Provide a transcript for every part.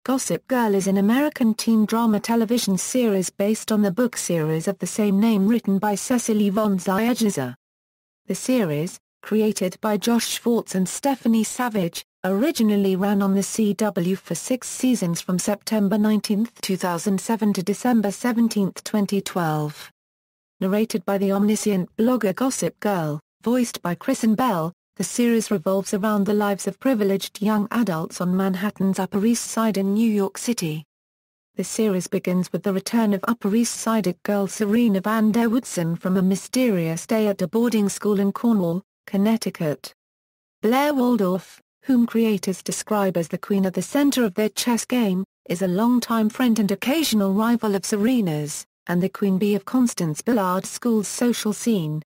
Gossip Girl is an American teen drama television series based on the book series of the same name written by Cecily von Ziegesar. The series, created by Josh Schwartz and Stephanie Savage, originally ran on the CW for 6 seasons from September 19, 2007 to December 17, 2012. Narrated by the omniscient blogger Gossip Girl, voiced by Kristen Bell, the series revolves around the lives of privileged young adults on Manhattan's Upper East Side in New York City. The series begins with the return of Upper East Side girl Serena Van Der Woodsen from a mysterious day at a boarding school in Cornwall, Connecticut. Blair Waldorf, whom creators describe as the queen of the center of their chess game, is a longtime friend and occasional rival of Serena's, and the queen bee of Constance Billard School's social scene.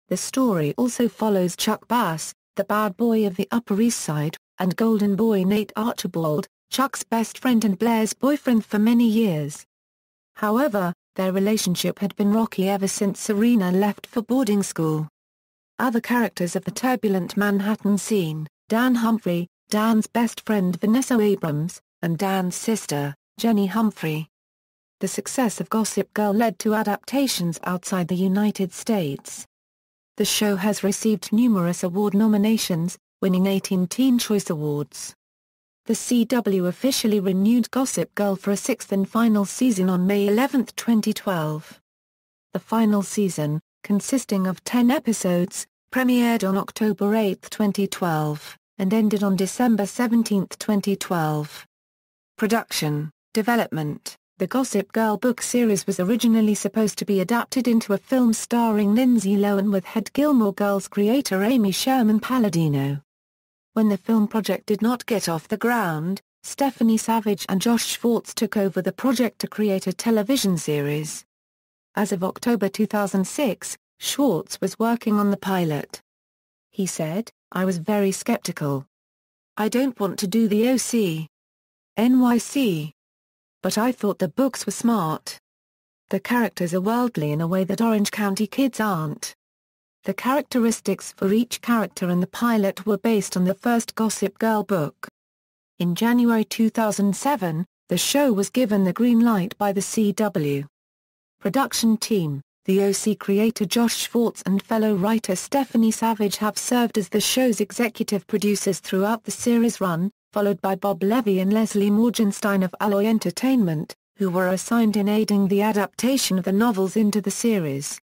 The story also follows Chuck Bass, the bad boy of the Upper East Side, and golden boy Nate Archibald, Chuck's best friend and Blair's boyfriend for many years. However, their relationship had been rocky ever since Serena left for boarding school. Other characters of the turbulent Manhattan scene: Dan Humphrey, Dan's best friend Vanessa Abrams, and Dan's sister, Jenny Humphrey. The success of Gossip Girl led to adaptations outside the United States. The show has received numerous award nominations, winning 18 Teen Choice Awards. The CW officially renewed Gossip Girl for a 6th and final season on May 11, 2012. The final season, consisting of 10 episodes, premiered on October 8, 2012, and ended on December 17, 2012. Production, development. The Gossip Girl book series was originally supposed to be adapted into a film starring Lindsay Lohan with head Gilmore Girls creator Amy Sherman Palladino. When the film project did not get off the ground, Stephanie Savage and Josh Schwartz took over the project to create a television series. As of October 2006, Schwartz was working on the pilot. He said, "I was very skeptical. I don't want to do the OC. NYC. But I thought the books were smart. The characters are worldly in a way that Orange County kids aren't." The characteristics for each character in the pilot were based on the first Gossip Girl book. In January 2007, the show was given the green light by the CW. Production team: the OC creator Josh Schwartz and fellow writer Stephanie Savage have served as the show's executive producers throughout the series run, followed by Bob Levy and Leslie Morgenstein of Alloy Entertainment, who were assigned in aiding the adaptation of the novels into the series.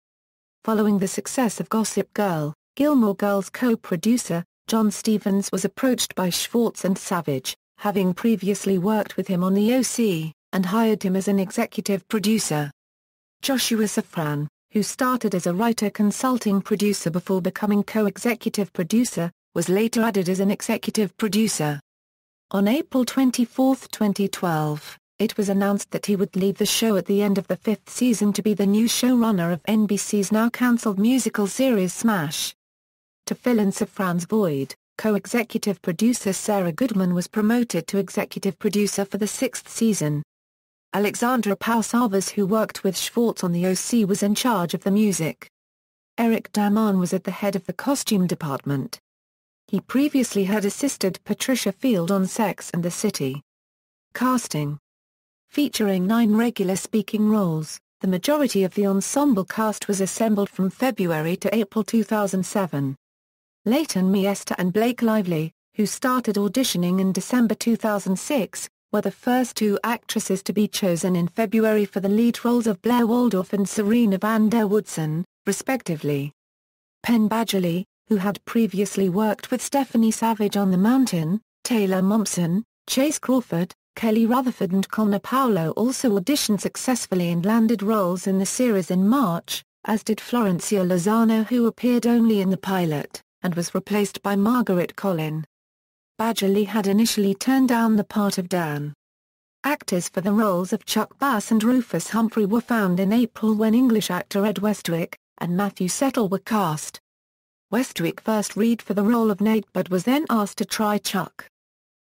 Following the success of Gossip Girl, Gilmore Girls co-producer, John Stevens was approached by Schwartz and Savage, having previously worked with him on the OC, and hired him as an executive producer. Joshua Safran, who started as a writer-consulting producer before becoming co-executive producer, was later added as an executive producer. On April 24, 2012, it was announced that he would leave the show at the end of the 5th season to be the new showrunner of NBC's now-cancelled musical series Smash. To fill in Safran's void, co-executive producer Sarah Goodman was promoted to executive producer for the 6th season. Alexandra Pausavas, who worked with Schwartz on the OC, was in charge of the music. Eric Daman was at the head of the costume department. He previously had assisted Patricia Field on Sex and the City. Casting. Featuring 9 regular speaking roles, the majority of the ensemble cast was assembled from February to April 2007. Leighton Meester and Blake Lively, who started auditioning in December 2006, were the first 2 actresses to be chosen in February for the lead roles of Blair Waldorf and Serena Van Der Woodsen, respectively. Penn Badgley, who had previously worked with Stephanie Savage on The Mountain, Taylor Momsen, Chace Crawford, Kelly Rutherford and Connor Paolo also auditioned successfully and landed roles in the series in March, as did Florencia Lozano, who appeared only in the pilot, and was replaced by Margaret Collin. Badgley had initially turned down the part of Dan. Actors for the roles of Chuck Bass and Rufus Humphrey were found in April when English actor Ed Westwick and Matthew Settle were cast. Westwick first read for the role of Nate but was then asked to try Chuck.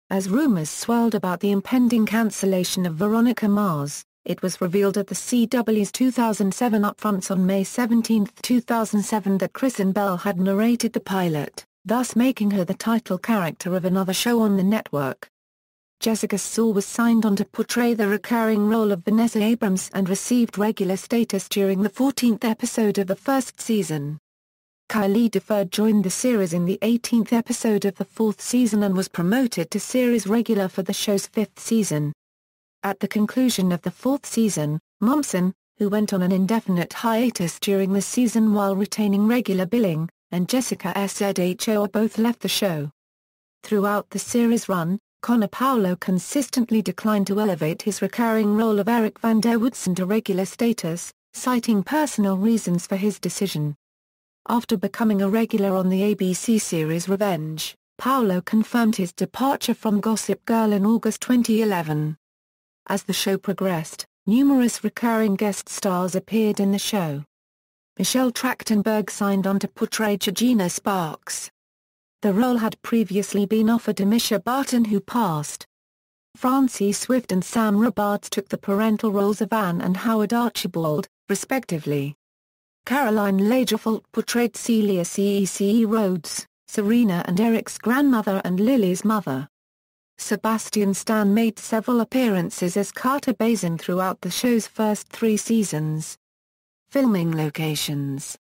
As rumors swirled about the impending cancellation of Veronica Mars, it was revealed at the CW's 2007 upfronts on May 17, 2007 that Kristen Bell had narrated the pilot, thus making her the title character of another show on the network. Jessica Szohr was signed on to portray the recurring role of Vanessa Abrams and received regular status during the 14th episode of the first season. Kylie Deferred joined the series in the 18th episode of the 4th season and was promoted to series regular for the show's 5th season. At the conclusion of the 4th season, Momsen, who went on an indefinite hiatus during the season while retaining regular billing, and Jessica Szohr both left the show. Throughout the series run, Connor Paolo consistently declined to elevate his recurring role of Eric Van Der Woodsen to regular status, citing personal reasons for his decision. After becoming a regular on the ABC series Revenge, Paolo confirmed his departure from Gossip Girl in August 2011. As the show progressed, numerous recurring guest stars appeared in the show. Michelle Trachtenberg signed on to portray Georgina Sparks. The role had previously been offered to Misha Barton, who passed. Francie Swift and Sam Robards took the parental roles of Anne and Howard Archibald, respectively. Caroline Lagerfeld portrayed Celia Cece Rhodes, Serena and Eric's grandmother and Lily's mother. Sebastian Stan made several appearances as Carter Bazin throughout the show's first 3 seasons. Filming locations.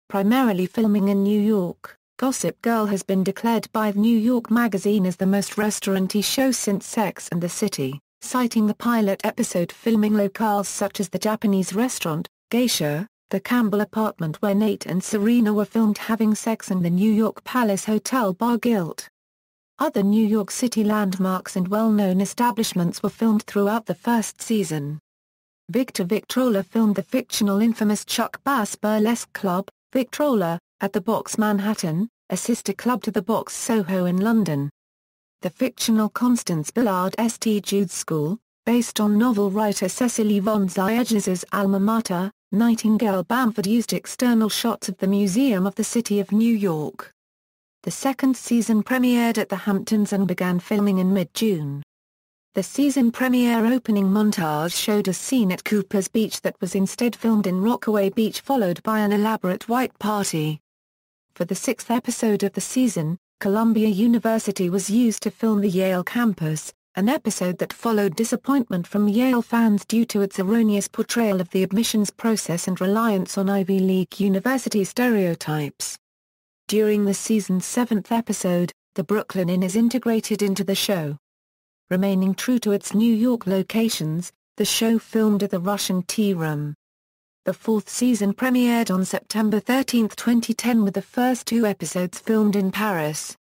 Primarily filming in New York, Gossip Girl has been declared by New York Magazine as the most restaurant-y show since Sex and the City, citing the pilot episode filming locales such as the Japanese restaurant, Geisha, the Campbell apartment where Nate and Serena were filmed having sex, and the New York Palace Hotel Bar Gilt. Other New York City landmarks and well-known establishments were filmed throughout the first season. Victor Victrola filmed the fictional infamous Chuck Bass Burlesque Club, Victrola, at the Box Manhattan, a sister club to the Box Soho in London. The fictional Constance Billard School, based on novel writer Cecily von Ziegesar's alma mater, Nightingale Bamford, used external shots of the Museum of the City of New York. The second season premiered at the Hamptons and began filming in mid-June. The season premiere opening montage showed a scene at Cooper's Beach that was instead filmed in Rockaway Beach, followed by an elaborate white party. For the 6th episode of the season, Columbia University was used to film the Yale Campus, an episode that followed disappointment from Yale fans due to its erroneous portrayal of the admissions process and reliance on Ivy League university stereotypes. During the season's 7th episode, the Brooklyn Inn is integrated into the show. Remaining true to its New York locations, the show filmed at the Russian Tea Room. The 4th season premiered on September 13, 2010, with the first 2 episodes filmed in Paris.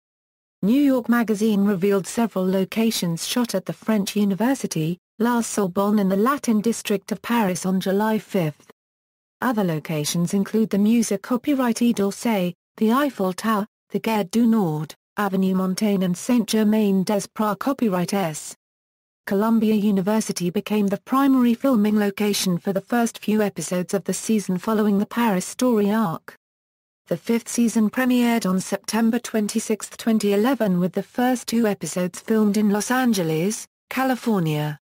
New York Magazine revealed several locations shot at the French University, La Sorbonne in the Latin district of Paris on July 5. Other locations include the Musée Copyright d'Orsay, the Eiffel Tower, the Gare du Nord, Avenue Montaigne and Saint-Germain-des-Prés Copyright S. Columbia University became the primary filming location for the first few episodes of the season following the Paris story arc. The 5th season premiered on September 26, 2011, with the first 2 episodes filmed in Los Angeles, California.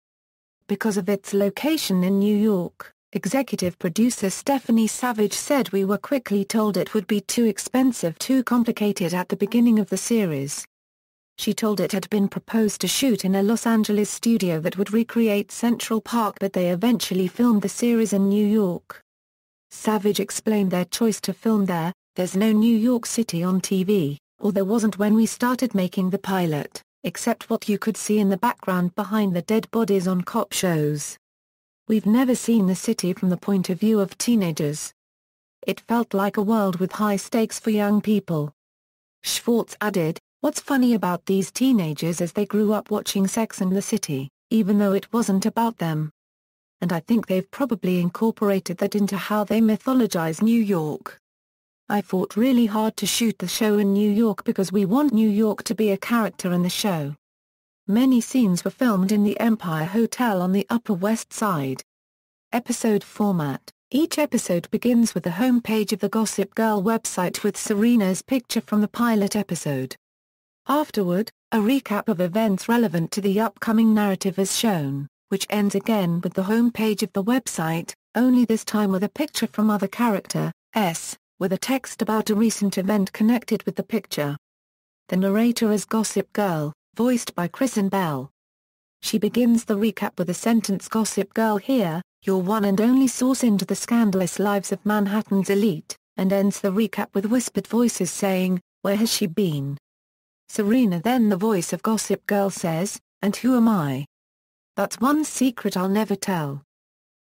Because of its location in New York, executive producer Stephanie Savage said, "We were quickly told it would be too expensive, too complicated at the beginning of the series." She told it had been proposed to shoot in a Los Angeles studio that would recreate Central Park, but they eventually filmed the series in New York. Savage explained their choice to film there: "There's no New York City on TV, or there wasn't when we started making the pilot, except what you could see in the background behind the dead bodies on cop shows. We've never seen the city from the point of view of teenagers. It felt like a world with high stakes for young people." Schwartz added, "What's funny about these teenagers is they grew up watching Sex and the City, even though it wasn't about them. And I think they've probably incorporated that into how they mythologize New York. I fought really hard to shoot the show in New York because we want New York to be a character in the show." Many scenes were filmed in the Empire Hotel on the Upper West Side. Episode format: each episode begins with the homepage of the Gossip Girl website with Serena's picture from the pilot episode. Afterward, a recap of events relevant to the upcoming narrative is shown, which ends again with the homepage of the website, only this time with a picture from other character, S, with a text about a recent event connected with the picture. The narrator is Gossip Girl, voiced by Kristen Bell. She begins the recap with a sentence, "Gossip Girl here, your one and only source into the scandalous lives of Manhattan's elite," and ends the recap with whispered voices saying, "Where has she been?" Serena, then the voice of Gossip Girl, says, "And who am I? That's one secret I'll never tell.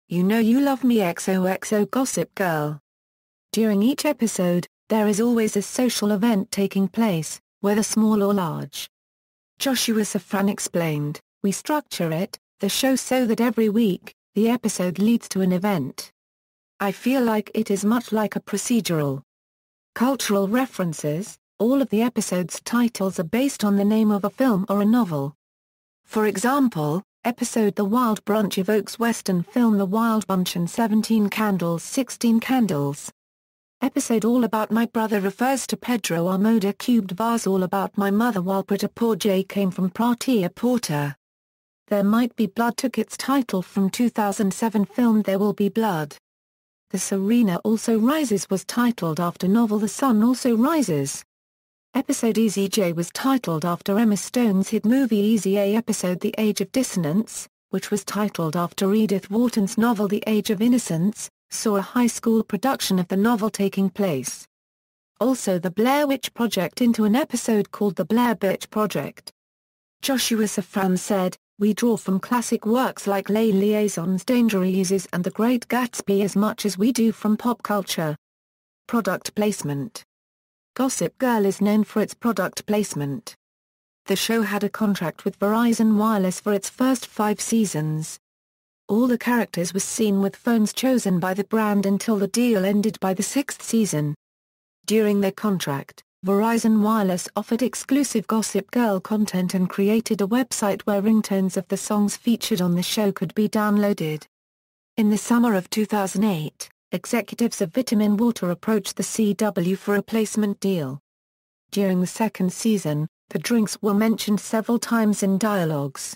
You know you love me XOXO Gossip Girl." During each episode, there is always a social event taking place, whether small or large. Joshua Safran explained, "We structure the show so that every week, the episode leads to an event. I feel like it is much like a procedural." Cultural references: all of the episodes' titles are based on the name of a film or a novel. For example, episode The Wild Brunch evokes Western film The Wild Bunch and 17 Candles 16 Candles. Episode All About My Brother refers to Pedro Armoda cubed vase All About My Mother, while Preta Porje came from Pratia Porta. There Might Be Blood took its title from 2007 film There Will Be Blood. The Serena Also Rises was titled after novel The Sun Also Rises. Episode Easy J was titled after Emma Stone's hit movie Easy A. Episode The Age of Dissonance, which was titled after Edith Wharton's novel The Age of Innocence, saw a high school production of the novel taking place. Also The Blair Witch Project into an episode called The Blair Witch Project. Joshua Safran said, "We draw from classic works like Les Liaisons Dangereuses and The Great Gatsby as much as we do from pop culture." Product placement. Gossip Girl is known for its product placement. The show had a contract with Verizon Wireless for its first 5 seasons. All the characters were seen with phones chosen by the brand until the deal ended by the 6th season. During their contract, Verizon Wireless offered exclusive Gossip Girl content and created a website where ringtones of the songs featured on the show could be downloaded. In the summer of 2008, executives of Vitamin Water approached the CW for a placement deal. During the 2nd season, the drinks were mentioned several times in dialogues.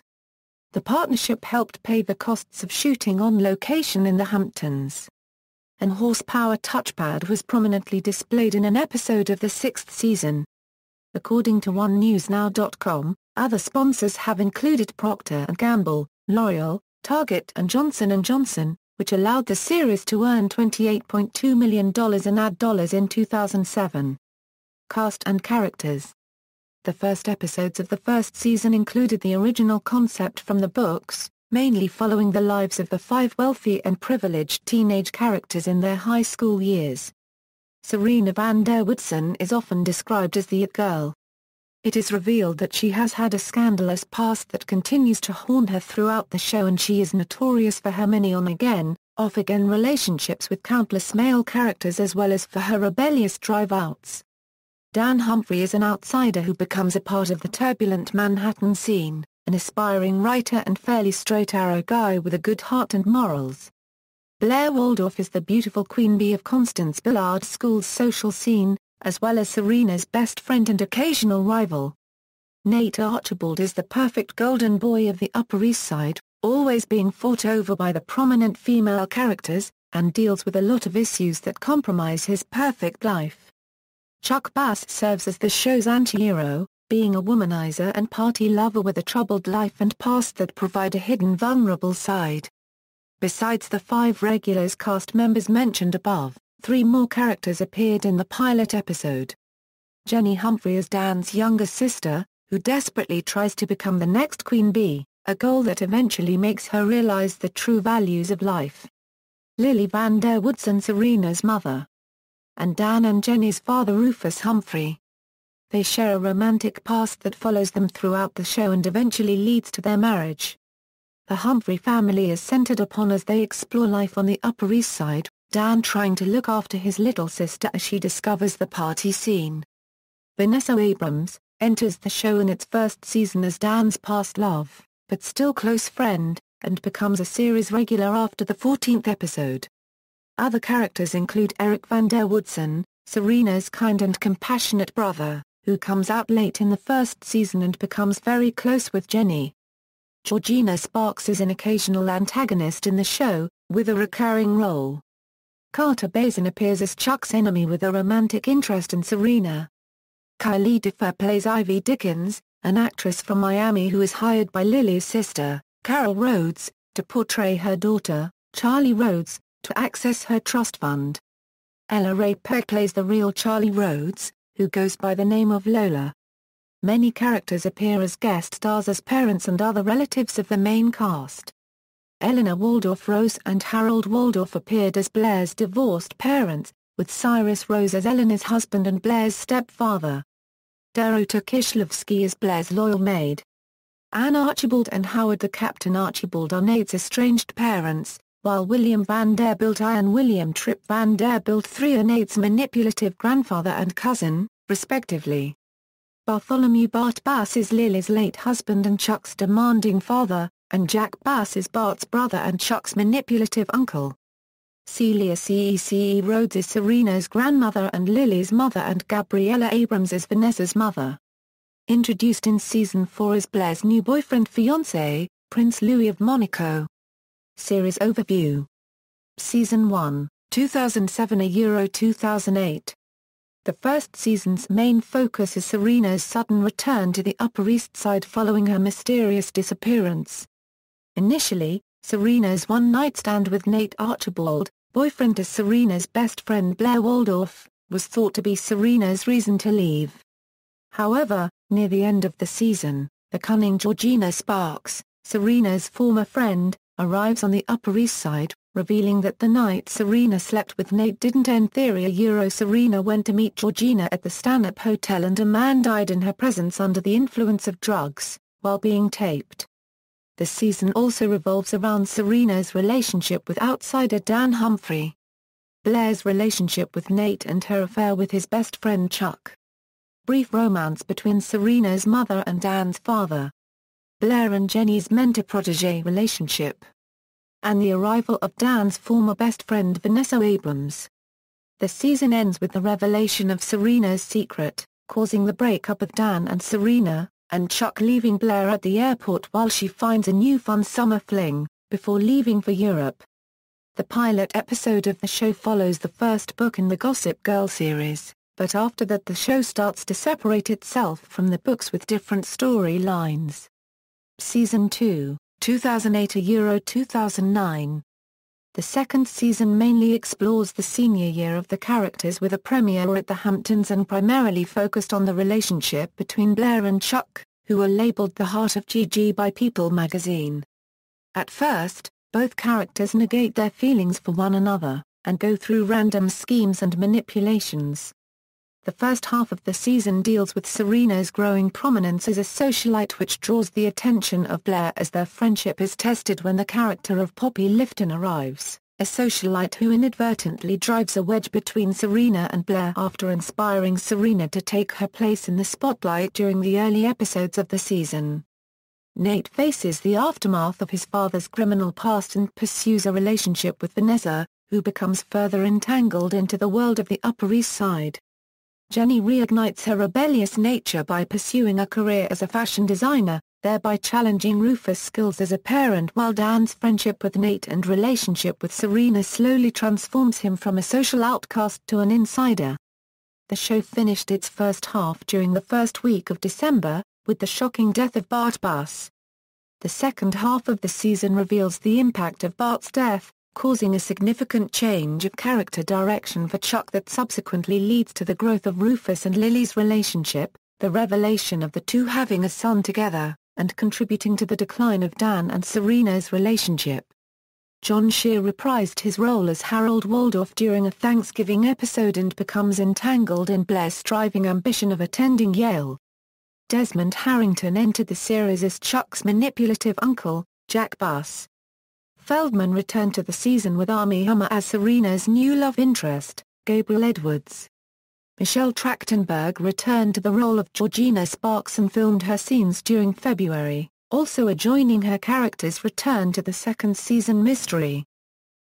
The partnership helped pay the costs of shooting on location in the Hamptons. An horsepower touchpad was prominently displayed in an episode of the 6th season. According to OneNewsNow.com, other sponsors have included Procter & Gamble, L'Oreal, Target and Johnson & Johnson, which allowed the series to earn $28.2 million in ad dollars in 2007. Cast and characters. The first episodes of the first season included the original concept from the books, mainly following the lives of the 5 wealthy and privileged teenage characters in their high school years. Serena Van Der Woodsen is often described as the It Girl. It is revealed that she has had a scandalous past that continues to haunt her throughout the show, and she is notorious for her many on-again, off-again relationships with countless male characters as well as for her rebellious drive-outs. Dan Humphrey is an outsider who becomes a part of the turbulent Manhattan scene, an aspiring writer and fairly straight-arrow guy with a good heart and morals. Blair Waldorf is the beautiful queen bee of Constance Billard School's social scene, as well as Serena's best friend and occasional rival. Nate Archibald is the perfect golden boy of the Upper East Side, always being fought over by the prominent female characters, and deals with a lot of issues that compromise his perfect life. Chuck Bass serves as the show's anti-hero, being a womanizer and party lover with a troubled life and past that provide a hidden vulnerable side. Besides the 5 regulars cast members mentioned above, 3 more characters appeared in the pilot episode. Jenny Humphrey is Dan's younger sister, who desperately tries to become the next queen bee, a goal that eventually makes her realize the true values of life. Lily Van Der Woodsen, Serena's mother, and Dan and Jenny's father Rufus Humphrey. They share a romantic past that follows them throughout the show and eventually leads to their marriage. The Humphrey family is centered upon as they explore life on the Upper East Side, Dan trying to look after his little sister as she discovers the party scene. Vanessa Abrams enters the show in its first season as Dan's past love, but still close friend, and becomes a series regular after the 14th episode. Other characters include Eric Van Der Woodsen, Serena's kind and compassionate brother, who comes out late in the first season and becomes very close with Jenny. Georgina Sparks is an occasional antagonist in the show, with a recurring role. Carter Bazin appears as Chuck's enemy with a romantic interest in Serena. Kylie Defer plays Ivy Dickens, an actress from Miami who is hired by Lily's sister, Carol Rhodes, to portray her daughter, Charlie Rhodes, to access her trust fund. Ella Ray Peck plays the real Charlie Rhodes, who goes by the name of Lola. Many characters appear as guest stars as parents and other relatives of the main cast. Eleanor Waldorf Rose and Harold Waldorf appeared as Blair's divorced parents, with Cyrus Rose as Eleanor's husband and Blair's stepfather. Dorota Kishlovsky as Blair's loyal maid. Anne Archibald and Howard the Captain Archibald are Nate's estranged parents, while William Vanderbilt I and William Tripp Vanderbilt III are Nate's manipulative grandfather and cousin, respectively. Bartholomew Bart Bass is Lily's late husband and Chuck's demanding father, and Jack Bass is Bart's brother and Chuck's manipulative uncle. Celia Cece Rhodes is Serena's grandmother and Lily's mother, and Gabriella Abrams is Vanessa's mother. Introduced in Season 4 as Blair's new boyfriend-fiancé, Prince Louis of Monaco. Series overview. Season 1, 2007 – 2008. The first season's main focus is Serena's sudden return to the Upper East Side following her mysterious disappearance. Initially, Serena's one-night stand with Nate Archibald, boyfriend to Serena's best friend Blair Waldorf, was thought to be Serena's reason to leave. However, near the end of the season, the cunning Georgina Sparks, Serena's former friend, arrives on the Upper East Side, revealing that the night Serena slept with Nate didn't end. Serena went to meet Georgina at the Stanhope Hotel and a man died in her presence under the influence of drugs, while being taped. The season also revolves around Serena's relationship with outsider Dan Humphrey. Blair's relationship with Nate and her affair with his best friend Chuck. Brief romance between Serena's mother and Dan's father. Blair and Jenny's mentor-protégé relationship. And the arrival of Dan's former best friend Vanessa Abrams. The season ends with the revelation of Serena's secret, causing the breakup of Dan and Serena, and Chuck leaving Blair at the airport while she finds a new fun summer fling, before leaving for Europe. The pilot episode of the show follows the first book in the Gossip Girl series, but after that the show starts to separate itself from the books with different storylines. Season 2, 2008 – 2009. The second season mainly explores the senior year of the characters with a premiere at the Hamptons and primarily focused on the relationship between Blair and Chuck, who were labeled the heart of Gigi by People magazine. At first, both characters negate their feelings for one another, and go through random schemes and manipulations. The first half of the season deals with Serena's growing prominence as a socialite, which draws the attention of Blair as their friendship is tested when the character of Poppy Lifton arrives, a socialite who inadvertently drives a wedge between Serena and Blair after inspiring Serena to take her place in the spotlight during the early episodes of the season. Nate faces the aftermath of his father's criminal past and pursues a relationship with Vanessa, who becomes further entangled into the world of the Upper East Side. Jenny reignites her rebellious nature by pursuing a career as a fashion designer, thereby challenging Rufus' skills as a parent, while Dan's friendship with Nate and relationship with Serena slowly transforms him from a social outcast to an insider. The show finished its first half during the first week of December, with the shocking death of Bart Bass. The second half of the season reveals the impact of Bart's death, causing a significant change of character direction for Chuck that subsequently leads to the growth of Rufus and Lily's relationship, the revelation of the two having a son together, and contributing to the decline of Dan and Serena's relationship. John Scheer reprised his role as Harold Waldorf during a Thanksgiving episode and becomes entangled in Blair's striving ambition of attending Yale. Desmond Harrington entered the series as Chuck's manipulative uncle, Jack Bass. Feldman returned to the season with Armie Hammer as Serena's new love interest, Gabriel Edwards. Michelle Trachtenberg returned to the role of Georgina Sparks and filmed her scenes during February, also adjoining her character's return to the second season mystery.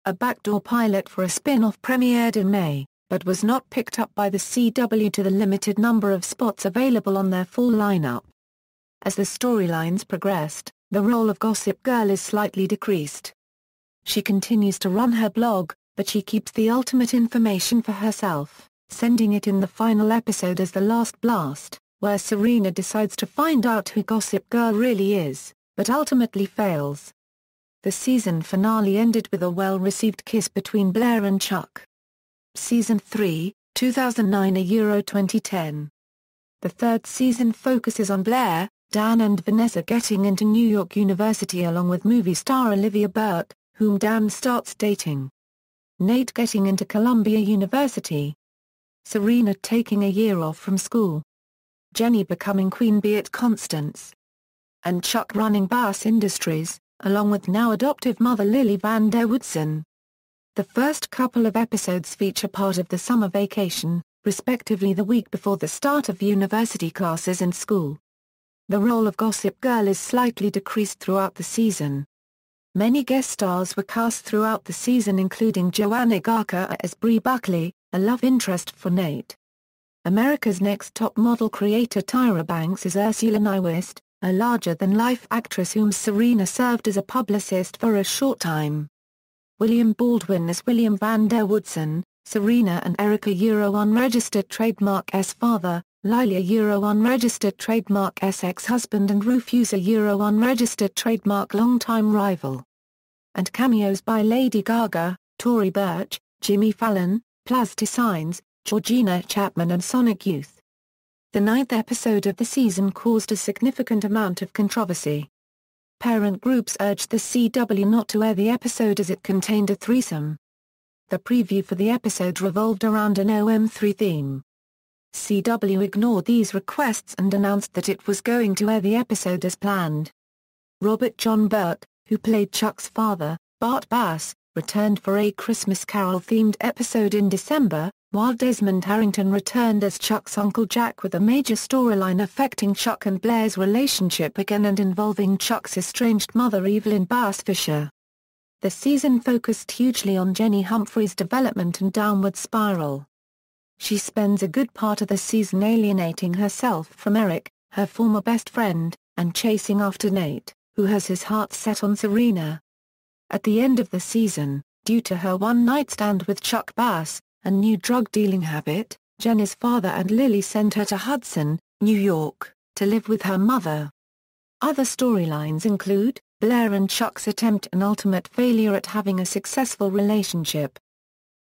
A backdoor pilot for a spin-off premiered in May, but was not picked up by the CW to the limited number of spots available on their full lineup. As the storylines progressed, the role of Gossip Girl is slightly decreased. She continues to run her blog, but she keeps the ultimate information for herself, sending it in the final episode as the last blast, where Serena decides to find out who Gossip Girl really is, but ultimately fails. The season finale ended with a well-received kiss between Blair and Chuck. Season 3, 2009–2010. The third season focuses on Blair, Dan and Vanessa getting into New York University along with movie star Olivia Burke, whom Dan starts dating. Nate getting into Columbia University. Serena taking a year off from school. Jenny becoming Queen Bee at Constance. And Chuck running Bass Industries, along with now adoptive mother Lily Van Der Woodsen. The first couple of episodes feature part of the summer vacation, respectively the week before the start of university classes and school. The role of Gossip Girl is slightly decreased throughout the season. Many guest stars were cast throughout the season including Joanna Garca as Bree Buckley, a love interest for Nate. America's Next Top Model creator Tyra Banks is Ursula Nyquist, a larger-than-life actress whom Serena served as a publicist for a short time. William Baldwin as William Van Der Woodsen, Serena and Erica unregistered trademark S father, Lilia unregistered trademark S ex-husband and Rufus unregistered trademark longtime rival. And cameos by Lady Gaga, Tory Burch, Jimmy Fallon, Plasticines, Georgina Chapman and Sonic Youth. The ninth episode of the season caused a significant amount of controversy. Parent groups urged the CW not to air the episode as it contained a threesome. The preview for the episode revolved around an OM3 theme. CW ignored these requests and announced that it was going to air the episode as planned. Robert John Burke, who played Chuck's father, Bart Bass, returned for a Christmas Carol-themed episode in December, while Desmond Harrington returned as Chuck's Uncle Jack with a major storyline affecting Chuck and Blair's relationship again and involving Chuck's estranged mother Evelyn Bass Fisher. The season focused hugely on Jenny Humphrey's development and downward spiral. She spends a good part of the season alienating herself from Eric, her former best friend, and chasing after Nate, who has his heart set on Serena. At the end of the season, due to her one-night stand with Chuck Bass, a new drug-dealing habit, Jenny's father and Lily send her to Hudson, New York, to live with her mother. Other storylines include Blair and Chuck's attempt and ultimate failure at having a successful relationship.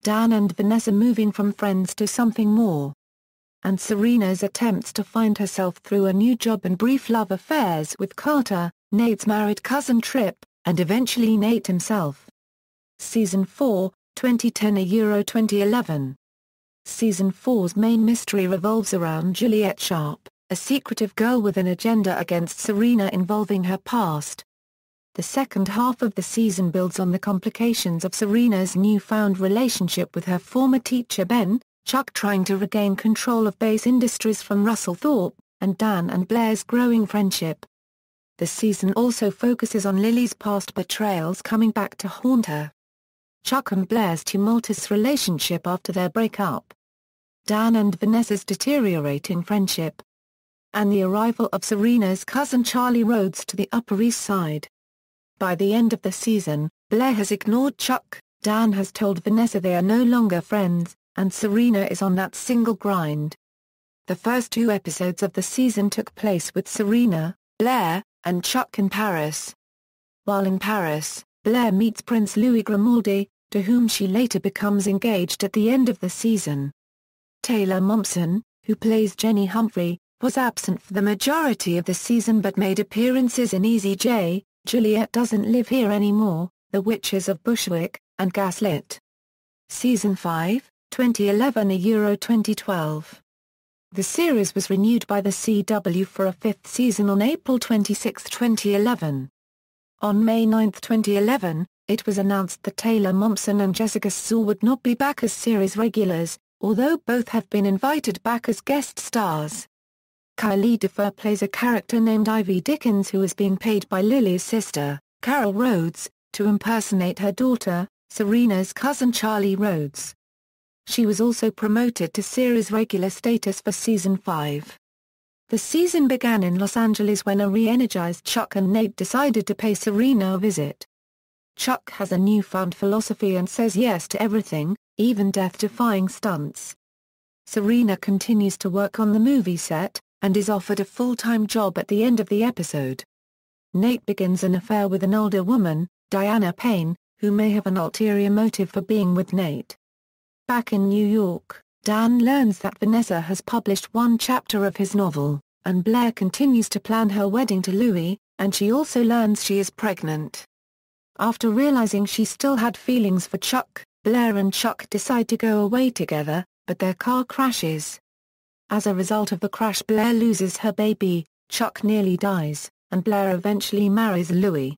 Dan and Vanessa moving from friends to something more. And Serena's attempts to find herself through a new job and brief love affairs with Carter, Nate's married cousin Tripp, and eventually Nate himself. Season 4, 2010–2011. Season 4's main mystery revolves around Juliet Sharp, a secretive girl with an agenda against Serena involving her past. The second half of the season builds on the complications of Serena's newfound relationship with her former teacher Ben, Chuck trying to regain control of Bass Industries from Russell Thorpe, and Dan and Blair's growing friendship. The season also focuses on Lily's past betrayals coming back to haunt her. Chuck and Blair's tumultuous relationship after their breakup. Dan and Vanessa's deteriorating friendship. And the arrival of Serena's cousin Charlie Rhodes to the Upper East Side. By the end of the season, Blair has ignored Chuck, Dan has told Vanessa they are no longer friends, and Serena is on that single grind. The first two episodes of the season took place with Serena, Blair, and Chuck in Paris. While in Paris, Blair meets Prince Louis Grimaldi, to whom she later becomes engaged at the end of the season. Taylor Momsen, who plays Jenny Humphrey, was absent for the majority of the season but made appearances in Easy J, Juliet Doesn't Live Here Anymore, The Witches of Bushwick, and Gaslit. Season 5, 2011–2012. The series was renewed by the CW for a fifth season on April 26, 2011. On May 9, 2011, it was announced that Taylor Momsen and Jessica Szohr would not be back as series regulars, although both have been invited back as guest stars. Kylie Defer plays a character named Ivy Dickens who is being paid by Lily's sister, Carol Rhodes, to impersonate her daughter, Serena's cousin Charlie Rhodes. She was also promoted to series regular status for Season 5. The season began in Los Angeles when a re-energized Chuck and Nate decided to pay Serena a visit. Chuck has a newfound philosophy and says yes to everything, even death-defying stunts. Serena continues to work on the movie set, and is offered a full-time job at the end of the episode. Nate begins an affair with an older woman, Diana Payne, who may have an ulterior motive for being with Nate. Back in New York, Dan learns that Vanessa has published one chapter of his novel, and Blair continues to plan her wedding to Louis, and she also learns she is pregnant. After realizing she still had feelings for Chuck, Blair and Chuck decide to go away together, but their car crashes. As a result of the crash, Blair loses her baby, Chuck nearly dies, and Blair eventually marries Louis.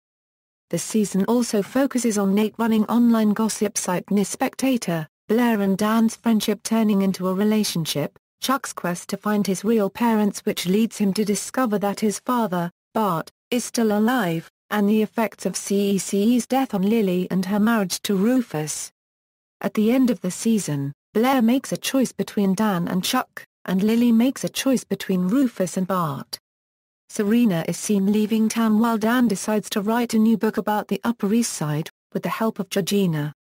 The season also focuses on Nate running online gossip site The Spectator, Blair and Dan's friendship turning into a relationship, Chuck's quest to find his real parents, which leads him to discover that his father, Bart, is still alive, and the effects of Cec's death on Lily and her marriage to Rufus. At the end of the season, Blair makes a choice between Dan and Chuck, and Lily makes a choice between Rufus and Bart. Serena is seen leaving town while Dan decides to write a new book about the Upper East Side, with the help of Georgina.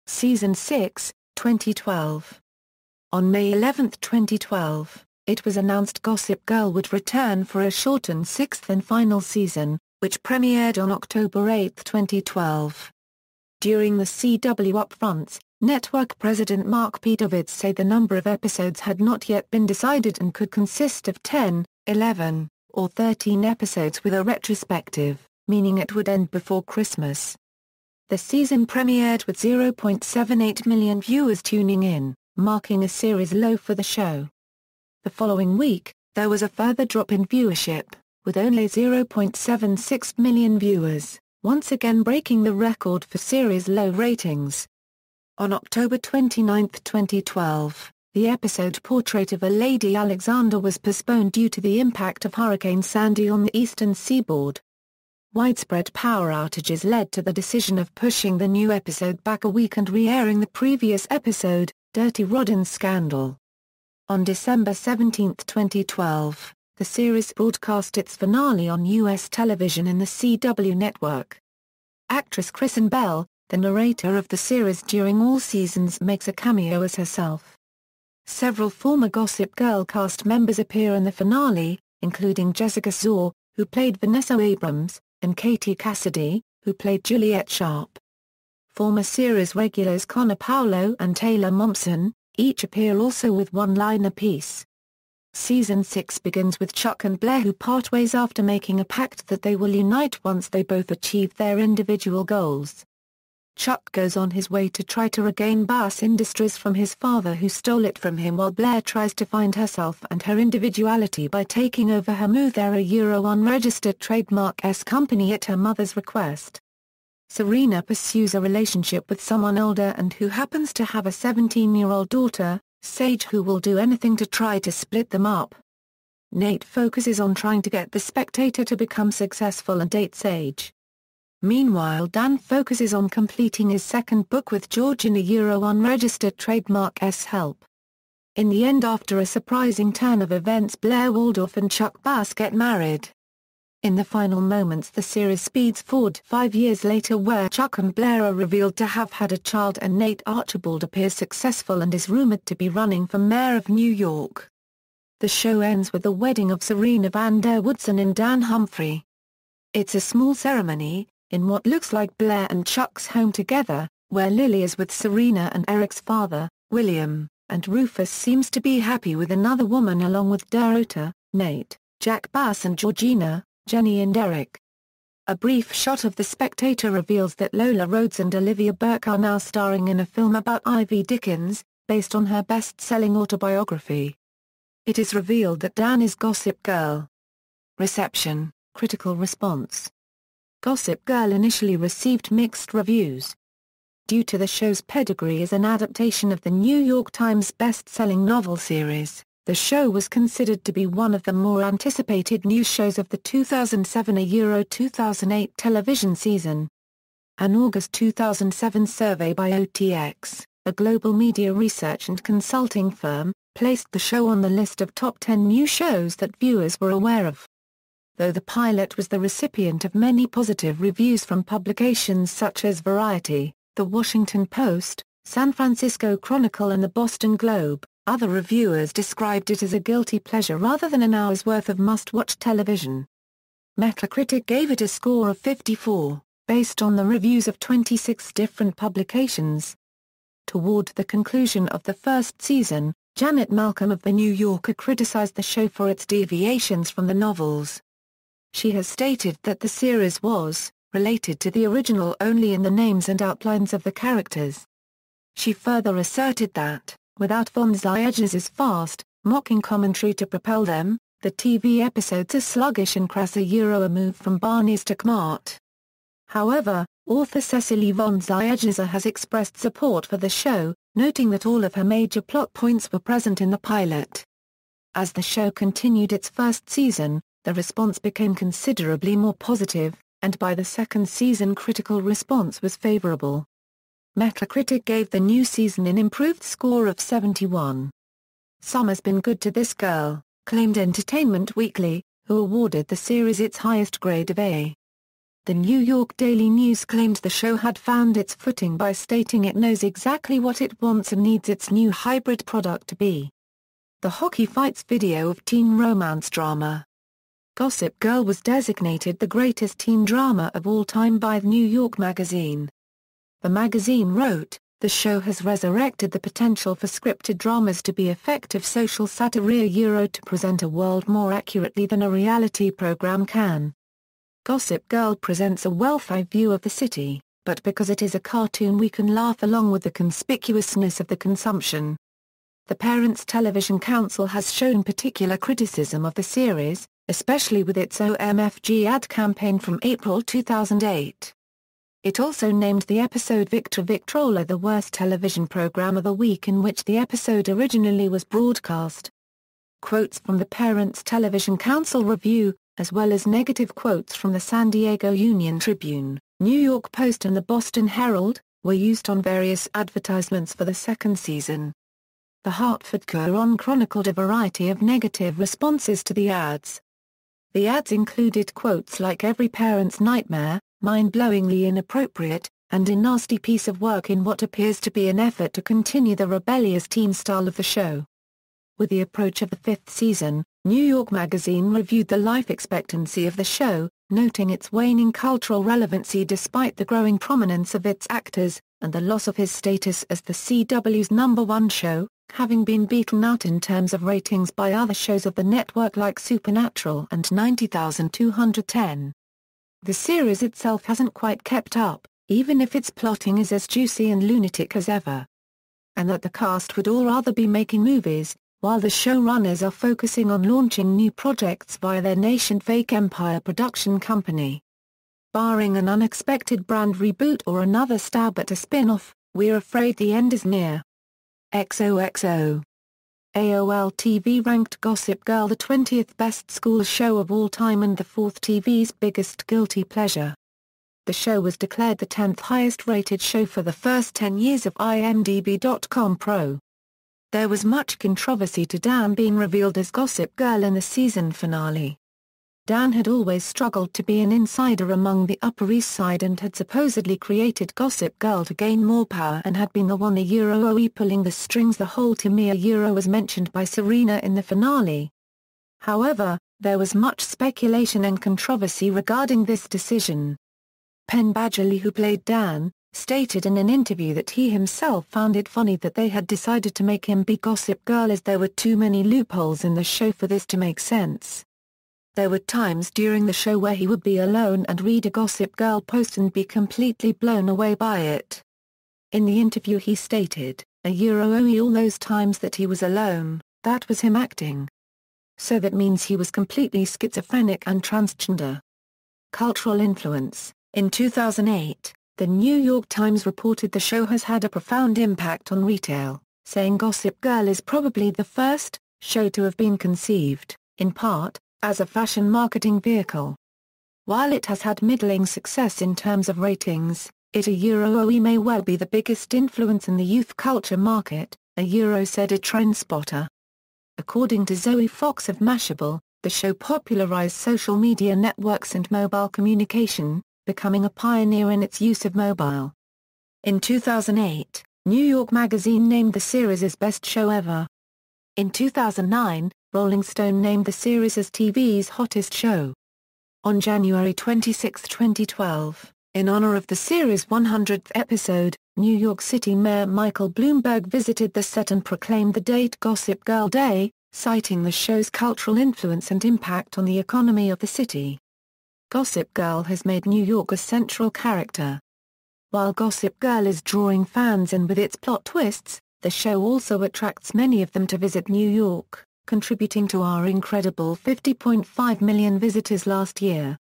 Season 6, 2012. On May 11, 2012, it was announced Gossip Girl would return for a shortened sixth and final season, which premiered on October 8, 2012. During the CW upfronts, network president Mark Pedowitz said the number of episodes had not yet been decided and could consist of 10, 11, or 13 episodes with a retrospective, meaning it would end before Christmas. The season premiered with 0.78 million viewers tuning in, marking a series low for the show. The following week, there was a further drop in viewership, with only 0.76 million viewers, once again breaking the record for series low ratings. On October 29, 2012, the episode Portrait of a Lady Alexander was postponed due to the impact of Hurricane Sandy on the eastern seaboard. Widespread power outages led to the decision of pushing the new episode back a week and re-airing the previous episode, Dirty Rodden's Scandal. On December 17, 2012, the series broadcast its finale on U.S. television in the CW network. Actress Kristen Bell, the narrator of the series during all seasons, makes a cameo as herself. Several former Gossip Girl cast members appear in the finale, including Jessica Szohr, who played Vanessa Abrams, and Katie Cassidy, who played Juliet Sharp. Former series regulars Connor Paolo and Taylor Momsen, each appear also with one line apiece. Season 6 begins with Chuck and Blair who part ways after making a pact that they will unite once they both achieve their individual goals. Chuck goes on his way to try to regain Bass Industries from his father who stole it from him, while Blair tries to find herself and her individuality by taking over her Muthera Euro unregistered trademark company at her mother's request. Serena pursues a relationship with someone older and who happens to have a 17-year-old daughter, Sage, who will do anything to try to split them up. Nate focuses on trying to get the Spectator to become successful and date Sage. Meanwhile, Dan focuses on completing his second book with Georgina unregistered trademark's help. In the end, after a surprising turn of events, Blair Waldorf and Chuck Bass get married. In the final moments, the series speeds forward 5 years later, where Chuck and Blair are revealed to have had a child, and Nate Archibald appears successful and is rumored to be running for mayor of New York. The show ends with the wedding of Serena Van Der Woodsen and Dan Humphrey. It's a small ceremony, in what looks like Blair and Chuck's home together, where Lily is with Serena and Eric's father, William, and Rufus seems to be happy with another woman along with Narrator, Nate, Jack Bass and Georgina, Jenny and Eric. A brief shot of The Spectator reveals that Lola Rhodes and Olivia Burke are now starring in a film about Ivy Dickens, based on her best-selling autobiography. It is revealed that Dan is Gossip Girl. Reception, critical response. Gossip Girl initially received mixed reviews. Due to the show's pedigree as an adaptation of the New York Times best-selling novel series, the show was considered to be one of the more anticipated new shows of the 2007-2008 television season. An August 2007 survey by OTX, a global media research and consulting firm, placed the show on the list of top 10 new shows that viewers were aware of. Though the pilot was the recipient of many positive reviews from publications such as Variety, The Washington Post, San Francisco Chronicle and the Boston Globe, Other reviewers described it as a guilty pleasure rather than an hour's worth of must-watch television. Metacritic gave it a score of 54, based on the reviews of 26 different publications. Toward the conclusion of the first season, Janet Malcolm of The New Yorker criticized the show for its deviations from the novels. She has stated that the series was related to the original only in the names and outlines of the characters. She further asserted that, without von Ziegesar's fast, mocking commentary to propel them, the TV episodes are sluggish and crass, a move from Barney's to Kmart. However, author Cecily von Ziegesar has expressed support for the show, noting that all of her major plot points were present in the pilot. As the show continued its first season, the response became considerably more positive, and by the second season critical response was favorable. Metacritic gave the new season an improved score of 71. "Summer's been good to this girl," claimed Entertainment Weekly, who awarded the series its highest grade of A. The New York Daily News claimed the show had found its footing by stating it knows exactly what it wants and needs its new hybrid product to be. The Hockey Fights video of teen romance drama. Gossip Girl was designated the greatest teen drama of all time by the New York Magazine. The magazine wrote, "The show has resurrected the potential for scripted dramas to be effective social satire to present a world more accurately than a reality program can. Gossip Girl presents a wealthy view of the city, but because it is a cartoon we can laugh along with the conspicuousness of the consumption." The Parents Television Council has shown particular criticism of the series, especially with its OMFG ad campaign from April 2008. It also named the episode Victor Victrola the worst television program of the week in which the episode originally was broadcast. Quotes from the Parents Television Council review, as well as negative quotes from the San Diego Union Tribune, New York Post and the Boston Herald, were used on various advertisements for the second season. The Hartford Courant chronicled a variety of negative responses to the ads. The ads included quotes like "every parent's nightmare," "mind-blowingly inappropriate," and "a nasty piece of work" in what appears to be an effort to continue the rebellious teen style of the show. With the approach of the fifth season, New York Magazine reviewed the life expectancy of the show, noting its waning cultural relevancy despite the growing prominence of its actors, and the loss of his status as the CW's #1 show, having been beaten out in terms of ratings by other shows of the network like Supernatural and 90,210. The series itself hasn't quite kept up, even if its plotting is as juicy and lunatic as ever. And that the cast would all rather be making movies, while the showrunners are focusing on launching new projects via their nation-fake Empire production company. Barring an unexpected brand reboot or another stab at a spin-off, we're afraid the end is near. XOXO. AOL TV ranked Gossip Girl the 20th best school show of all time and the 4th TV's biggest guilty pleasure. The show was declared the 10th highest-rated show for the first 10 years of IMDb.com Pro. There was much controversy to Dan being revealed as Gossip Girl in the season finale. Dan had always struggled to be an insider among the Upper East Side and had supposedly created Gossip Girl to gain more power and had been the one pulling the strings the whole time was mentioned by Serena in the finale. However, there was much speculation and controversy regarding this decision. Penn Badgley, who played Dan, stated in an interview that he himself found it funny that they had decided to make him be Gossip Girl as there were too many loopholes in the show for this to make sense. There were times during the show where he would be alone and read a Gossip Girl post and be completely blown away by it. In the interview he stated, all those times that he was alone, that was him acting. So that means he was completely schizophrenic and transgender. Cultural influence. In 2008, the New York Times reported the show has had a profound impact on retail, saying Gossip Girl is probably the first show to have been conceived, in part, as a fashion marketing vehicle. While it has had middling success in terms of ratings, it may well be the biggest influence in the youth culture market, said a trend spotter. According to Zoe Fox of Mashable, the show popularized social media networks and mobile communication, becoming a pioneer in its use of mobile. In 2008, New York Magazine named the series as Best Show Ever. In 2009, Rolling Stone named the series as TV's hottest show. On January 26, 2012, in honor of the series' 100th episode, New York City Mayor Michael Bloomberg visited the set and proclaimed the date Gossip Girl Day, citing the show's cultural influence and impact on the economy of the city. Gossip Girl has made New York a central character. While Gossip Girl is drawing fans in with its plot twists, the show also attracts many of them to visit New York, contributing to our incredible 50.5 million visitors last year.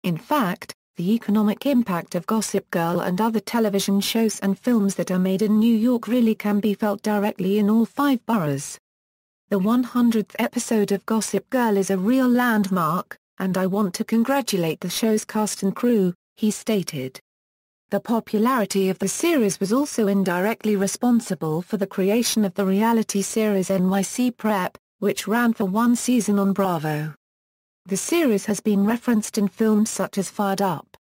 In fact, the economic impact of Gossip Girl and other television shows and films that are made in New York really can be felt directly in all 5 boroughs. The 100th episode of Gossip Girl is a real landmark, and I want to congratulate the show's cast and crew, he stated. The popularity of the series was also indirectly responsible for the creation of the reality series NYC Prep, which ran for 1 season on Bravo. The series has been referenced in films such as Fired Up,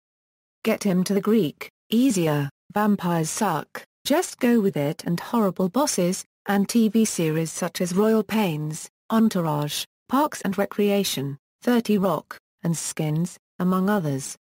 Get Him to the Greek, Easier, Vampires Suck, Just Go With It and Horrible Bosses, and TV series such as Royal Pains, Entourage, Parks and Recreation, 30 Rock, and Skins, among others.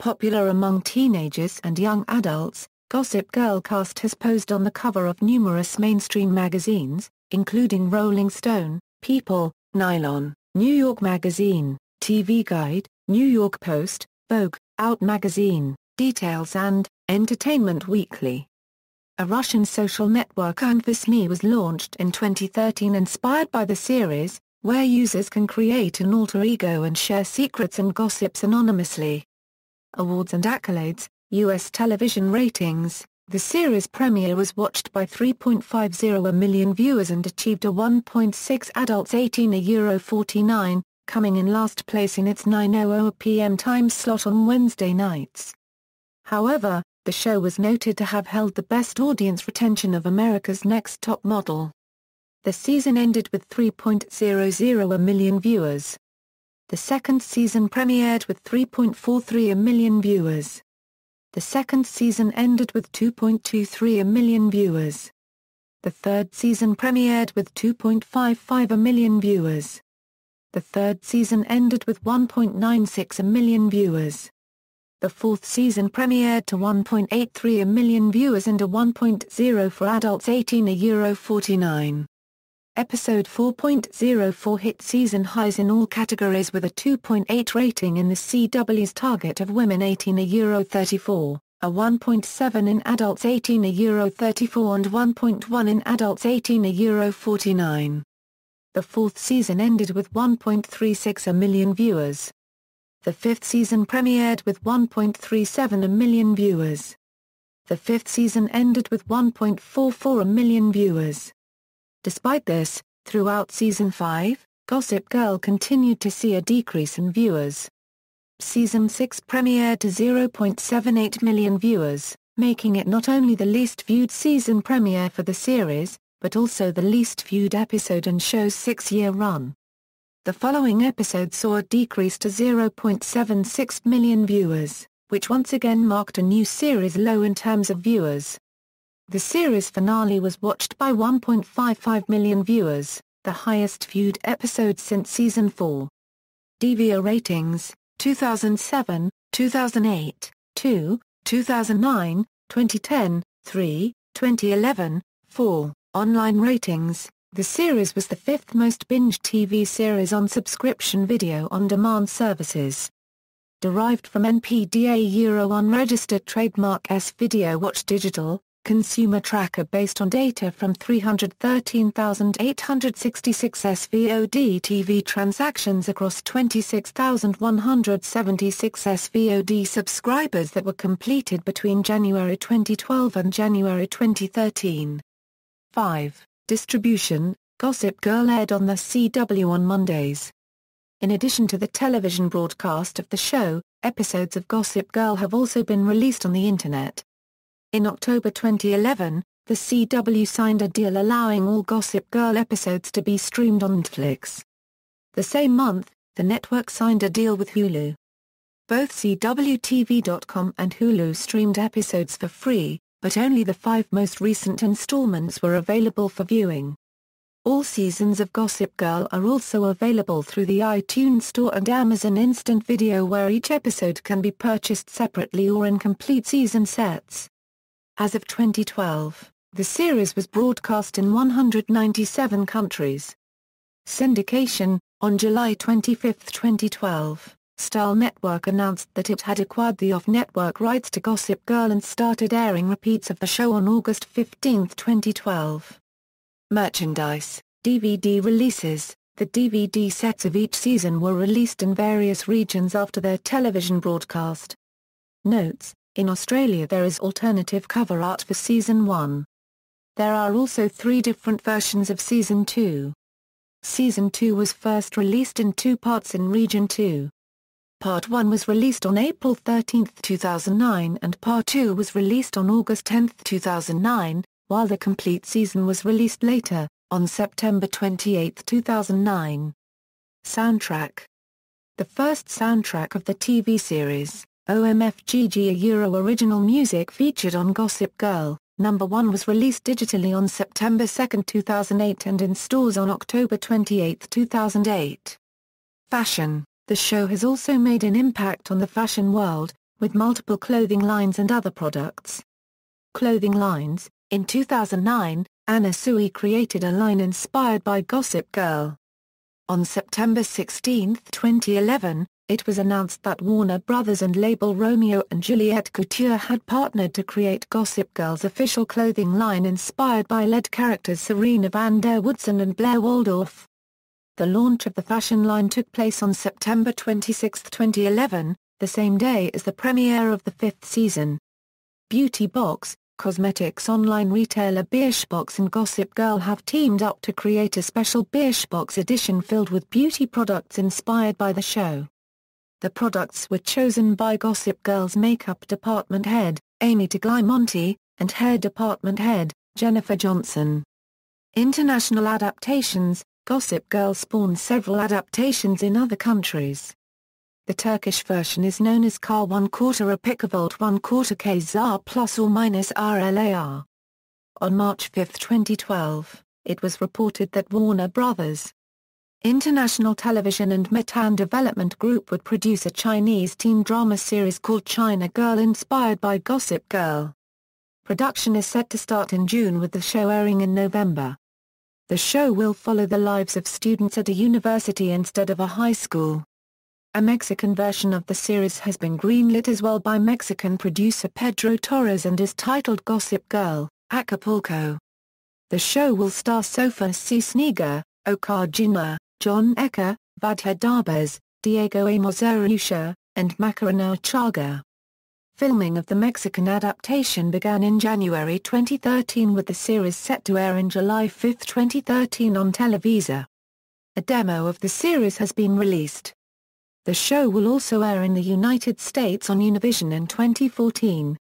Popular among teenagers and young adults, Gossip Girl cast has posed on the cover of numerous mainstream magazines, including Rolling Stone, People, Nylon, New York Magazine, TV Guide, New York Post, Vogue, Out Magazine, Details and Entertainment Weekly. A Russian social network Humphrey was launched in 2013 inspired by the series, where users can create an alter ego and share secrets and gossips anonymously. Awards and accolades, U.S. television ratings. The series premiere was watched by 3.50 million viewers and achieved a 1.6 adults 18 €49, coming in last place in its 9:00 p.m. time slot on Wednesday nights. However, the show was noted to have held the best audience retention of America's Next Top Model. The season ended with 3.00 million viewers. The second season premiered with 3.43 million viewers. The second season ended with 2.23 million viewers. The third season premiered with 2.55 million viewers. The third season ended with 1.96 million viewers. The fourth season premiered to 1.83 million viewers and a 1.0 for adults 18 €49. Episode 4.04 hit season highs in all categories with a 2.8 rating in the CW's target of women 18 €34, a 1.7 in adults 18 €34 and 1.1 in adults 18 €49. The fourth season ended with 1.36 million viewers. The fifth season premiered with 1.37 million viewers. The fifth season ended with 1.44 million viewers. Despite this, throughout Season 5, Gossip Girl continued to see a decrease in viewers. Season 6 premiered to 0.78 million viewers, making it not only the least viewed season premiere for the series, but also the least viewed episode in show's 6-year run. The following episode saw a decrease to 0.76 million viewers, which once again marked a new series low in terms of viewers. The series finale was watched by 1.55 million viewers, the highest viewed episode since Season 4. DVR ratings, 2007, 2008, 2, 2009, 2010, 3, 2011, 4. Online ratings. The series was the 5th most binged TV series on subscription video on demand services. Derived from NPDA Euro unregistered trademark S-Video Watch Digital, consumer tracker based on data from 313,866 SVOD TV transactions across 26,176 SVOD subscribers that were completed between January 2012 and January 2013. 5. Distribution. Gossip Girl aired on the CW on Mondays. In addition to the television broadcast of the show, episodes of Gossip Girl have also been released on the Internet. In October 2011, the CW signed a deal allowing all Gossip Girl episodes to be streamed on Netflix. The same month, the network signed a deal with Hulu. Both CWTV.com and Hulu streamed episodes for free, but only the 5 most recent installments were available for viewing. All seasons of Gossip Girl are also available through the iTunes Store and Amazon Instant Video, where each episode can be purchased separately or in complete season sets. As of 2012, the series was broadcast in 197 countries. Syndication. On July 25, 2012, Star Network announced that it had acquired the off-network rights to Gossip Girl and started airing repeats of the show on August 15, 2012. Merchandise, DVD releases. The DVD sets of each season were released in various regions after their television broadcast. Notes: in Australia there is alternative cover art for Season 1. There are also 3 different versions of Season 2. Season 2 was first released in 2 parts in Region 2. Part 1 was released on April 13, 2009 and Part 2 was released on August 10, 2009, while the complete season was released later, on September 28, 2009. Soundtrack. The first soundtrack of the TV series, OMFGG, a Euro original music featured on Gossip Girl, Number 1, was released digitally on September 2, 2008 and in stores on October 28, 2008. Fashion. The show has also made an impact on the fashion world, with multiple clothing lines and other products. Clothing lines. In 2009, Anna Sui created a line inspired by Gossip Girl. On September 16, 2011, it was announced that Warner Brothers and label Romeo and Juliet Couture had partnered to create Gossip Girl's official clothing line inspired by lead characters Serena Van Der Woodsen and Blair Waldorf. The launch of the fashion line took place on September 26, 2011, the same day as the premiere of the 5th season. Beauty Box. Cosmetics online retailer Birchbox and Gossip Girl have teamed up to create a special Birchbox edition filled with beauty products inspired by the show. The products were chosen by Gossip Girl's makeup department head, Amy Tagliamonte, and hair department head, Jennifer Johnson. International adaptations. Gossip Girl spawned several adaptations in other countries. The Turkish version is known as Kar 1/4 a Pikavolt 1/4 K Zar plus or minus RLAR. On March 5, 2012, it was reported that Warner Brothers. International Television and Metan Development Group would produce a Chinese teen drama series called China Girl inspired by Gossip Girl. Production is set to start in June with the show airing in November. The show will follow the lives of students at a university instead of a high school. A Mexican version of the series has been greenlit as well by Mexican producer Pedro Torres and is titled Gossip Girl, Acapulco. The show will star Szohr Cisniega, Okar Jinma, John Ecker, Vadha Darbas, Diego Amos Urrutia, and Macarena Chaga. Filming of the Mexican adaptation began in January 2013 with the series set to air in July 5, 2013 on Televisa. A demo of the series has been released. The show will also air in the United States on Univision in 2014.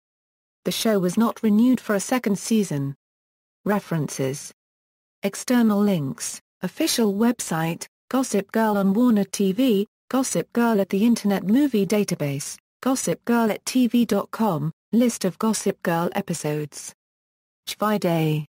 The show was not renewed for a second season. References. External links. Official website, Gossip Girl on Warner TV, Gossip Girl at the Internet Movie Database, gossipgirl@tv.com, list of Gossip Girl episodes. Chvide.